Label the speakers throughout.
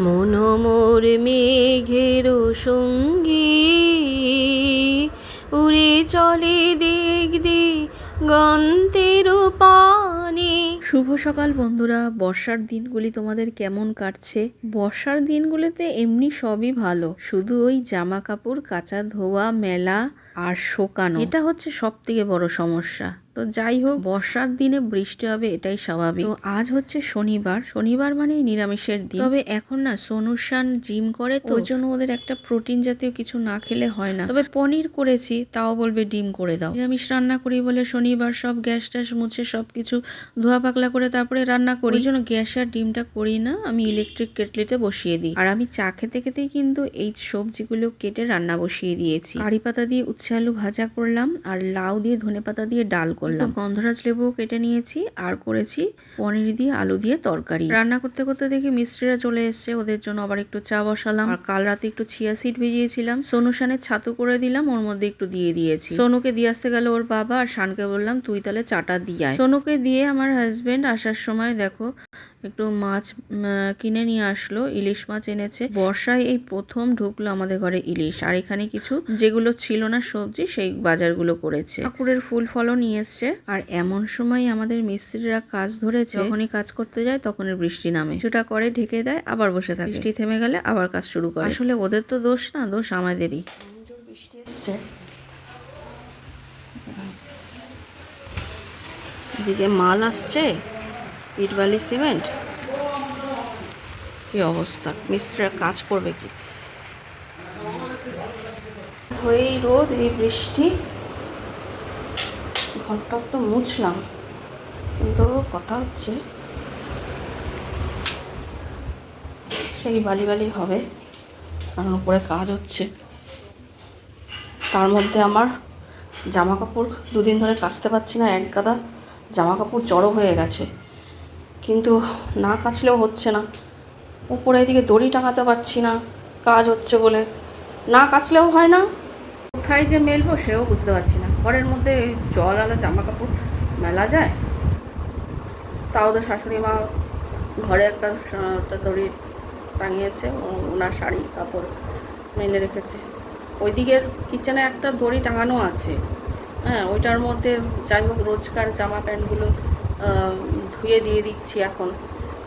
Speaker 1: মন মোর মেঘের সঙ্গী, উড়ে চলে দিক দিগন্তের পানে। শুভ সকাল বন্ধুরা। বর্ষার দিনগুলি তোমাদের কেমন কাটছে? বর্ষার দিনগুলিতে এমনি সবই ভালো, শুধু ওই জামা কাপড় কাচা ধোয়া মেলা আর শোকানো, এটা হচ্ছে সব থেকে বড় সমস্যা। তো যাই হোক, বর্ষার দিনে বৃষ্টি হবে এটাই স্বাভাবিক। তো আজ হচ্ছে শনিবার, শনিবার মানে নিরামিষের দিন। তবে এখন না সোনুশান জিম করে, তো ওই জন্য ওদের একটা প্রোটিন জাতীয় কিছু না খেলে হয় না। তবে পনির করেছি, তাও বলবে ডিম করে দাও। নিরামিষ রান্না করি বলে শনিবার সব গ্যাস ট্যাস মুছে সবকিছু ধোয়া পাকলা করে তারপরে রান্না করি। ওই জন্য গ্যাস আর ডিমটা করি না, আমি ইলেকট্রিক কেটলিতে বসিয়ে দিই। আর আমি চা খেতে খেতেই কিন্তু এই সবজিগুলো কেটে রান্না বসিয়ে দিয়েছি। কারি পাতা দিয়ে উচ্ছে আলু ভাজা করলাম, আর লাউ দিয়ে ধনেপাতা দিয়ে ডাল করলাম। গন্ধরাজ লেবু কেটে নিয়েছি, আর করেছি পনির দিয়ে আলু দিয়ে তরকারি। রান্না করতে করতে দেখি মিস্ত্রিরা চলে এসছে, ওদের জন্য আবার একটু চা বসালাম। আর কাল রাতে একটু চিয়া সিড ভিজিয়েছিলাম, সোনুশানের ছাতু করে দিলাম, ওর মধ্যে একটু দিয়ে দিয়েছি। সোনুকে দিয়ে আসতে গেল ওর বাবা, আর শানকে বললাম তুই তাহলে চাটা দিয়ে আয়। সোনুকে দিয়ে আমার হাজবেন্ড আসার সময় দেখো একটু মাছ কিনে নিয়ে আসলো, ইলিশ মাছ এনেছে। বর্ষায় এই প্রথম ঢুকলো আমাদের ঘরে ইলিশ, আর এখানে কিছু যেগুলো ছিল না সবজি সেই বাজারগুলো করেছে। ঠাকুরের ফুল ফলও নিয়ে এসছে। আর এমন সময় আমাদের মিস্ত্রিরা কাজ ধরেছে, যখনই কাজ করতে যায় তখনই বৃষ্টি নামে, কিছুটা করে ঢেকে দেয়, আবার বসে থাকে। বৃষ্টি থেমে গেলে আবার কাজ শুরু করে। আসলে ওদের তো দোষ না, দোষ আমাদেরই। বৃষ্টি এসছে, এদিকে মাল আসছে, ইট বালি সিমেন্ট। কি অবস্থা, মিস্ত্রিরা কাজ করবে কি? এই রোদ, এই বৃষ্টি, ঘরটা তো মুছলাম, কিন্তু কথা হচ্ছে সেই বালি বালি হবে, কারণ উপরে কাজ হচ্ছে। তার মধ্যে আমার জামা কাপড় দুদিন ধরে কাচতে পারছি না, এক গাদা জামা কাপড় জড়ো হয়ে গেছে, কিন্তু না কাচলেও হচ্ছে না। উপরে এদিকে দড়ি টাঙাতে পারছি না, কাজ হচ্ছে বলে। না কাচলেও হয় না, কোথায় যে মেলবো সেও বুঝতে পারছি না। ঘরের মধ্যে জল আলা জামা কাপড় মেলা যায়? তাও তো শাশুড়ি মা ঘরে একটা দড়ি টাঙিয়েছে, ওনার শাড়ি কাপড় মেলে রেখেছে। ওইদিকের কিচেনে একটা দড়ি টাঙানো আছে, হ্যাঁ, ওইটার মধ্যে যাই হোক রোজকার জামা প্যান্টগুলো ধুয়ে দিয়ে দিচ্ছি এখন।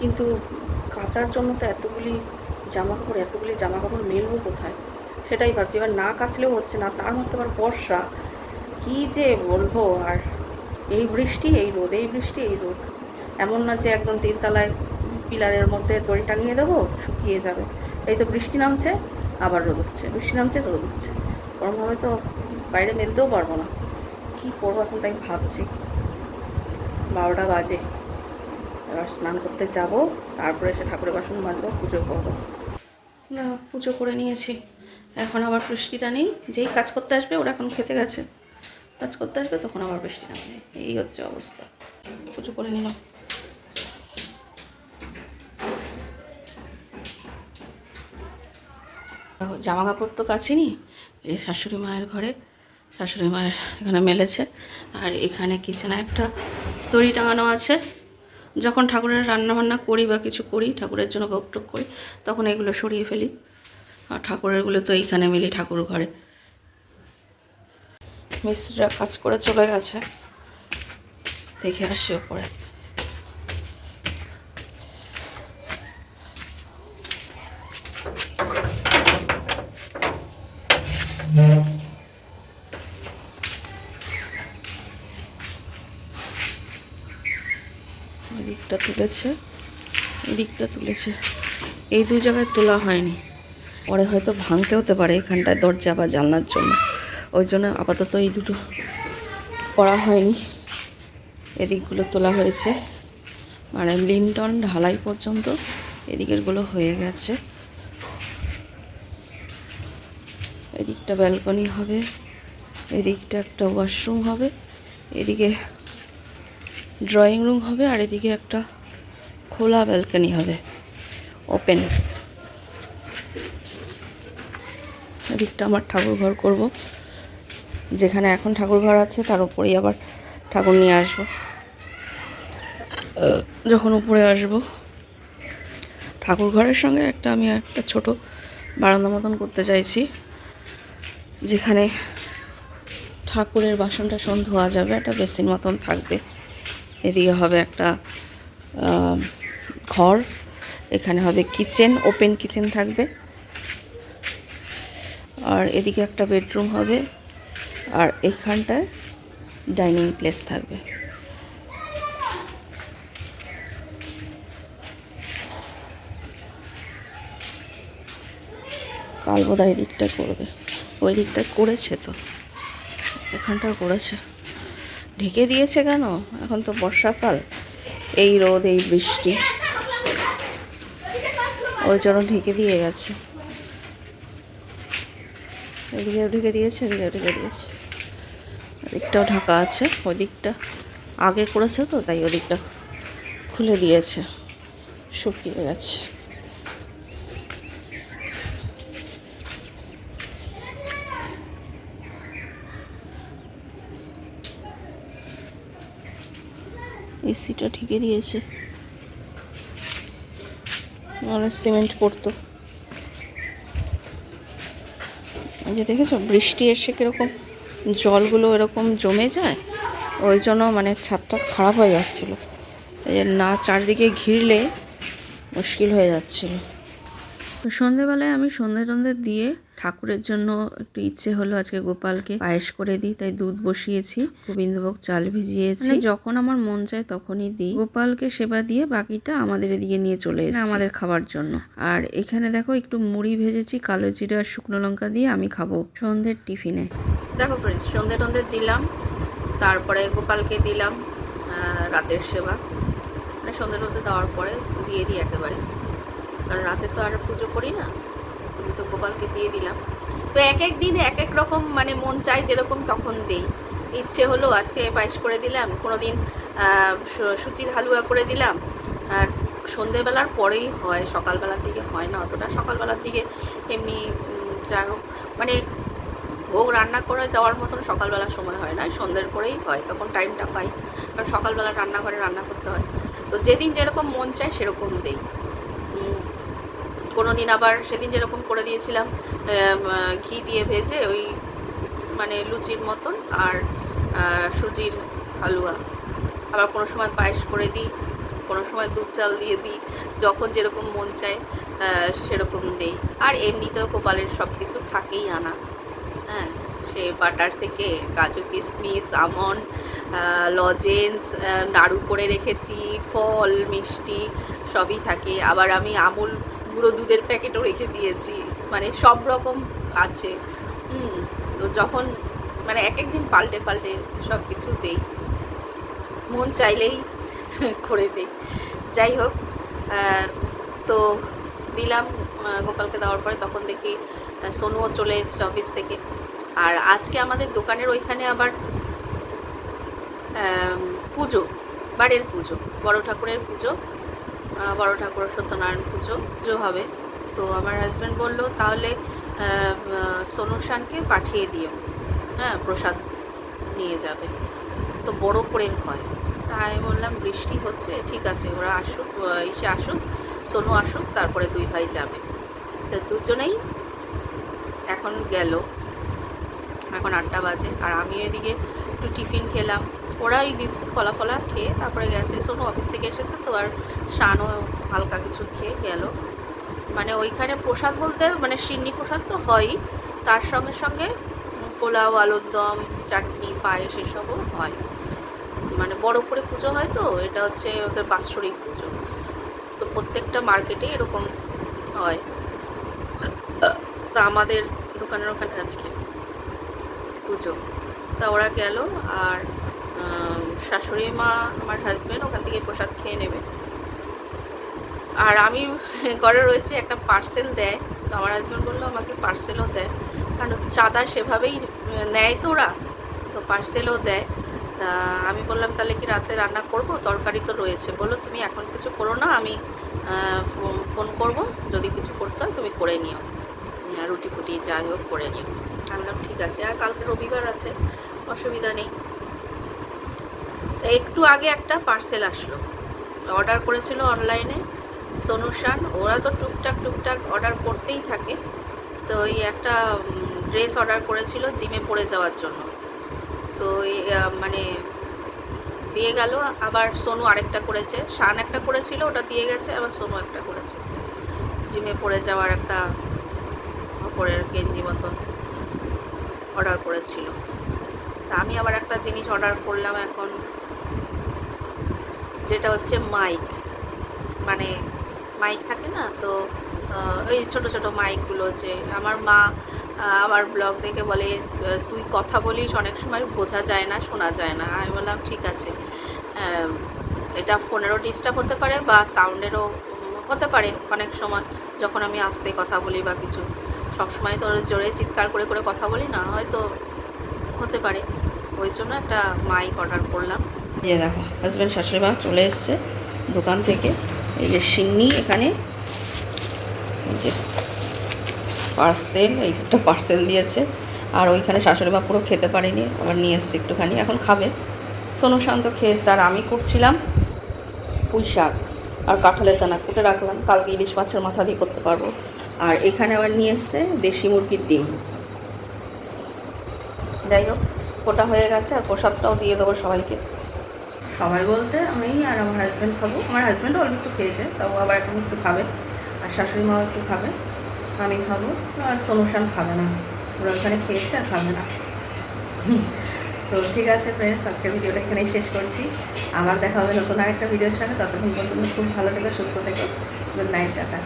Speaker 1: কিন্তু কাচার জন্য তো এতগুলি জামা কাপড় মেলবো কোথায়, সেটাই ভাবছি। এবার না কাচলেও হচ্ছে না, তার মধ্যে আবার বর্ষা, কী যে বলবো। আর এই বৃষ্টি এই রোদ, এই বৃষ্টি এই রোদ। এমন না যে একদম তিনতলায় পিলারের মধ্যে দড়ি টাঙিয়ে দেবো, শুকিয়ে যাবে। এই তো বৃষ্টি নামছে, আবার রোদ হচ্ছে, বৃষ্টি নামছে রোদ হচ্ছে। ওরমভাবে তো বাইরে মেলতেও পারবো না। কী করবো এখন তাই ভাবছি। 12টা বাজে, এবার স্নান করতে যাব, তারপরে এসে ঠাকুরের বাসন মাজবো, পুজো করবো। না, পুজো করে নিয়েছি, এখন আবার বৃষ্টিটা নেই। যেই কাজ করতে আসবে, ওরা এখন খেতে গেছে, কাজ করতে আসবে তখন আবার বৃষ্টি নামবে, এই হচ্ছে অবস্থা। পুজো করে নিলাম। জামা কাপড় তো কাচিনি, এই শাশুড়ি মায়ের ঘরে, শাশুড়ি মায়ের এখানে মেলেছে। আর এখানে কিচেনে একটা দড়ি টাঙানো আছে। যখন ঠাকুরের রান্নাবান্না করি বা কিছু করি, ঠাকুরের জন্য ভোগ টোগ করি, তখন এগুলো সরিয়ে ফেলি। আর ঠাকুরেরগুলো তো এইখানে মেলি ঠাকুর ঘরে। মিস্ত্রিরা কাজ করে চলে গেছে, দেখে আসছি ওপরে। এদিকটা তুলেছে, এদিকটা তুলেছে, এই দুই জায়গায় তোলা হয়নি, পরে হয়তো ভাঙতে হতে পারে এখানটায় দরজা বা জানলার জন্য, ওই জন্য আপাতত এই দুটো করা হয়নি। এদিকগুলো তোলা হয়েছে, মানে লিনটন ঢালাই পর্যন্ত এদিকেরগুলো হয়ে গেছে। এদিকটা ব্যালকনি হবে, এদিকটা একটা ওয়াশরুম হবে, এদিকে ড্রয়িং রুম হবে, আর এদিকে একটা খোলা ব্যালকনি হবে, ওপেন। এদিকটা আমার ঠাকুর ঘর করব, যেখানে এখন ঠাকুর ঘর আছে তার উপরেই আবার ঠাকুর নিয়ে আসবো। যখন উপরে আসবো ঠাকুর ঘরের সঙ্গে আমি একটা ছোট বারান্দা মতন করতে চাইছি, যেখানে ঠাকুরের বাসন টাসন ধোয়া যাবে, একটা বেসিন মতন থাকবে। এদিকে হবে একটা ঘর, এখানে হবে কিচেন, ওপেন কিচেন থাকবে। আর এদিকে একটা বেডরুম হবে, আর এখানটায় ডাইনিং প্লেস থাকবে। কাল বোধহয় দিকটা করবে, ওই দিকটা করেছে তো, এখানটাও করেছে। ঢেকে দিয়েছে কেন? এখন তো বর্ষাকাল, এই রোদ এই বৃষ্টি, ওই জন্য ঢেকে দিয়ে গেছে। এদিকে ঢেকে দিয়েছে, এদিকে ঢেকে দিয়েছে, ওদিকটাও ঢাকা আছে। ওই দিকটা আগে করেছে তো, তাই ওদিকটা খুলে দিয়েছে, শুকিয়ে গেছে। এসিটা ঢেকে দিয়েছে, নাহলে সিমেন্ট পড়তো। এই যে দেখেছো, বৃষ্টি এসে কীরকম জলগুলো এরকম জমে যায়, ওই জন্য মানে ছাদটা খারাপ হয়ে যাচ্ছিলো। এই যে না চারদিকে ঘিরলে মুশকিল হয়ে যাচ্ছিলো। তো সন্ধেবেলায় আমি সন্ধে দিয়ে ঠাকুরের জন্য একটু ইচ্ছে হলো আজকে গোপালকে পায়েস করে দিই, তাই দুধ বসিয়েছি, গোবিন্দভোগ চাল ভিজিয়েছি। যখন আমার মন চায় তখনই দিই। গোপালকে সেবা দিয়ে বাকিটা আমাদের এদিকে নিয়ে চলে এসেছি আমাদের খাবার জন্য। আর এখানে দেখো একটু মুড়ি ভেজেছি কালো জিরা আর শুকনো লঙ্কা দিয়ে, আমি খাবো সন্ধ্যের টিফিনে। দেখো ফ্রেন্ডস, সন্ধে দিলাম, তারপরে গোপালকে দিলাম রাতের সেবা। মানে সন্ধে দেওয়ার পরে দিয়ে দিই একেবারে, কারণ রাতে তো আর পুজো করি না, তো গোপালকে দিয়ে দিলাম। তো এক এক দিন এক এক রকম মানে মন চাই যেরকম তখন দেই। ইচ্ছে হলো আজকে পায়েস করে দিলাম, কোনো দিন সুচির হালুয়া করে দিলাম। আর সন্ধেবেলার পরেই হয়, সকালবেলার দিকে হয় না অতটা। সকালবেলার দিকে এমনি যা হোক মানে ভোগ রান্না করে দেওয়ার মতন সকালবেলার সময় হয় না, সন্ধ্যের পরেই হয়, তখন টাইমটা পাই। কারণ সকালবেলা রান্নাঘরে রান্না করতে হয়। তো যেদিন যেরকম মন চায় সেরকম দেই। কোনো দিন আবার সেদিন যেরকম করে দিয়েছিলাম ঘি দিয়ে ভেজে ওই মানে লুচির মতন, আর সুজির হালুয়া। আবার কোনো সময় পায়েস করে দিই, কোনো সময় দুধ চাল দিয়ে দিই, যখন যেরকম মন চায় সেরকম দেই। আর এমনিতেও গোপালের সব কিছু থাকেই আনা, হ্যাঁ, সে বাটার থেকে কাজু কিশমিশ, আমন্ড, লজেন্স, নাড়ু করে রেখেছি, ফল মিষ্টি সবই থাকে। আবার আমি আমুল গুঁড়ো দুধের প্যাকেটও রেখে দিয়েছি, মানে সব রকম আছে। তো যখন মানে এক একদিন পাল্টে সব কিছু দেই, মন চাইলেই করে দেই। যাই হোক, তো দিলাম গোপালকে দেওয়ার পরে, তখন দেখি সোনুও চলে এসছে অফিস থেকে। আর আজকে আমাদের দোকানের ওইখানে আবার পুজো, বাড়ির পুজো, বড় ঠাকুরের পুজো, বড় ঠাকুর সত্যনারায়ণ পুজো হবে। তো আমার হাজব্যান্ড বললো তাহলে সোনুশানকে পাঠিয়ে দিও, হ্যাঁ, প্রসাদ নিয়ে যাবে। তো বড় করে হয়, তাই বললাম বৃষ্টি হচ্ছে, ঠিক আছে ওরা আসুক, আসুক, সোনু আসুক, তারপরে দুই ভাই যাবে। তো দুজনেই এখন গেল, এখন 8টা বাজে। আর আমি এদিকে একটু টিফিন খেলাম, ওরা ওই বিস্কুট ফলা খেয়ে তারপরে গেছে। সোনু অফিস থেকে এসেছে তো, আর শানও হালকা কিছু খেয়ে গেল। মানে ওইখানে প্রসাদ বলতে মানে সিন্নি প্রসাদ তো হয়ই, তার সঙ্গে সঙ্গে পোলাও, আলুর দম, চাটনি, পায়েস এসবও হয়। মানে বড় করে পুজো হয় তো, এটা হচ্ছে ওদের বাৎসরিক পুজো। তো প্রত্যেকটা মার্কেটে এরকম হয়। তা আমাদের দোকানের ওখানে আজকে পুজো। তা ওরা গেল, আর শাশুড়ি মা, আমার হাজব্যান্ড ওখান থেকে প্রসাদ খেয়ে নেবে। আর আমি ঘরে রয়েছে, একটা পার্সেল দেয়, তো আমার হাজব্যান্ড বললো আমাকে পার্সেলও দেয়, কারণ চাঁদা সেভাবেই নেয় তো ওরা, তো পার্সেলও দেয়। তা আমি বললাম তাহলে কি রাতে রান্না করব, তরকারি তো রয়েছে। বললো তুমি এখন কিছু করো না, আমি ফোন করব, যদি কিছু করতে হয় তুমি করে নিও, রুটি ফুটি যাই হোক করে নিও। আমি বললাম ঠিক আছে। আর কালকে রবিবার আছে, অসুবিধা নেই। তা একটু আগে একটা পার্সেল আসলো, অর্ডার করেছিল অনলাইনে, সোনুশান, ওরা তো টুকটাক অর্ডার করতেই থাকে। তো ওই একটা ড্রেস অর্ডার করেছিল জিমে পরে যাওয়ার জন্য। তো মানে দিয়ে গেল, আবার সোনু আরেকটা করেছে, শান একটা করেছিল, ওটা দিয়ে গেছে, আবার সোনু একটা করেছে জিমে পরে যাওয়ার একটা কাপড়ের গেঞ্জি মতন অর্ডার করেছিল। তা আমি আবার একটা জিনিস অর্ডার করলাম এখন, যেটা হচ্ছে মাইক। মানে মাইক থাকে না, তো ওই ছোট ছোট মাইকগুলো, যে আমার মা আমার ব্লগ দেখে বলে তুই কথা বলিস অনেক সময় বোঝা যায় না, শোনা যায় না। আমি বললাম ঠিক আছে, এটা ফোনেরও ডিস্টার্ব হতে পারে বা সাউন্ডেরও হতে পারে অনেক সময়, যখন আমি আস্তে কথা বলি বা কিছু, সবসময় তো জোরে চিৎকার করে করে কথা বলি না, হয়তো হতে পারে। ওই জন্য একটা মাইক অর্ডার করলাম। এই দেখো হাজব্যান্ড শাশুড়ি মা চলে এসছে দোকান থেকে। এই যে সিন্নি এখানে, এই যে পার্সেল, এইটা পার্সেল দিয়েছে। আর ওইখানে শাশুড়ি মা পুরো খেতে পারেনি, আবার নিয়ে এসছে একটুখানি, এখন খাবে। সোনু শান্ত খেয়েছে, আর আমি করছিলাম পুঁই শাক আর কাঁঠালের দানা কুটে রাখলাম, কালকে ইলিশ মাছের মাথা দিয়ে করতে পারবো। আর এখানে আবার নিয়ে এসছে দেশি মুরগির ডিম। যাই হোক, ওটা হয়ে গেছে, আর প্রসাদটাও দিয়ে দেবো সবাইকে। সবাই বলতে আমি আর আমার হাজব্যান্ড খাবো। আমার হাজব্যান্ডও অল্প একটু খেয়েছে, তাও আবার এখন একটু খাবে। আর শাশুড়ি মাও একটু খাবে, আমি খাবো, আর সোনুশান খাবে না, ওরা ওখানে খেয়েছে আর খাবে না। তো ঠিক আছে ফ্রেন্ডস, আজকের ভিডিওটা এখানেই শেষ করছি। আবার দেখা হবে নতুন আরেকটা ভিডিওর সঙ্গে। ততক্ষণ পর্যন্ত খুব ভালো থেকো, সুস্থ থেকো। Good night, tata.